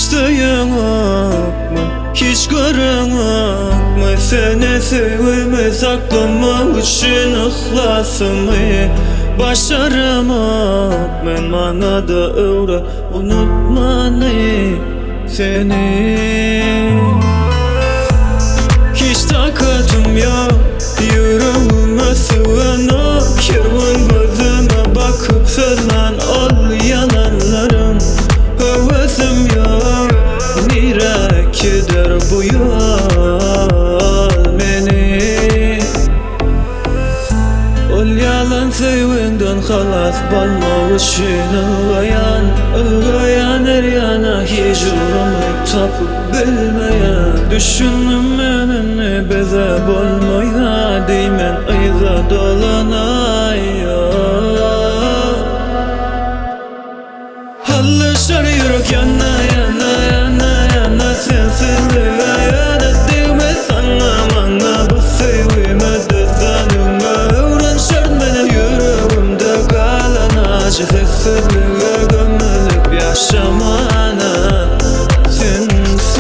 Hiç dayanamam, hiç karanamam. Seni sevimi saklamak için ıhlasımı başaramam. Ben manada öğren unutmanı seni. Hiç takatım yok yüreğime sığana. Kirvan gözüme bakıp sözlen ol yalanlarım. Hevesim yok nire gider bu yol beni. Ol yalan sevenden halas balma için Ilgayan her yana hiç uğramayıp tapıp bilmeyen. Düşündüm benimle beze bolmaya deymen ayza dolanaya. Halleşer yürek yana yana yana yana sensizliğe yana deyme sana bana bu sevime düzenime. Öğren şart beni yüreğimde kalan acı sessizliğe gömülüp yaşamana sensiz.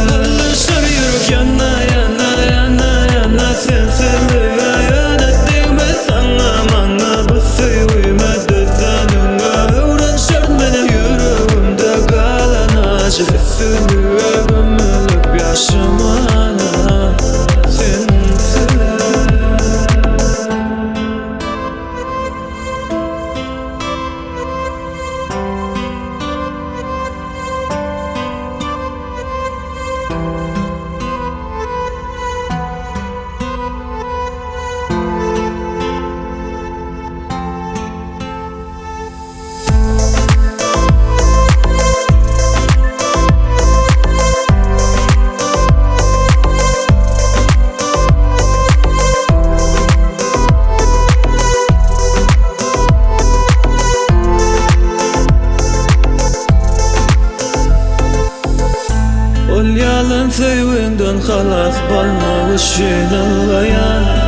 Halleşer yürek yana yana yana yana sensizliğe yana deyme sana bana bu sevime düzenime. Öğren şart beni yüreğimde kalan acı sessizliğe gömülüp yaşamana sensiz. Ol yalan sevenden halas balma için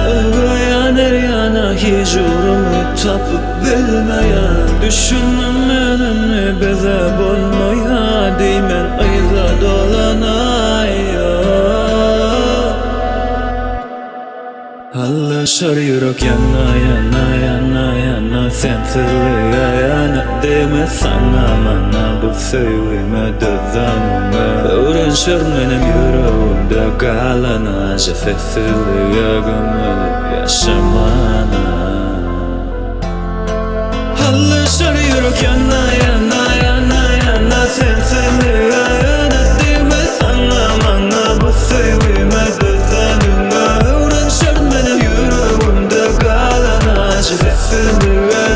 Ilgayan her yana hiç uğramayıp tapıp bilmeyen. Düşündüm benimle beze bolmaya deymen ayza dolanaya. Halleşer yürek yana yana yana yana sensizliğe yana deyme sana bana bu sevime düzenime. Öğren şart benim yüreğimde kalan acı sessizliğe gömülüp yaşamana. Halleşer yürek yana yana yana yana sensizliğe yana deyme sana bana bu sevime düzenime. Öğren şart benim yüreğimde kalan acı sessizliğe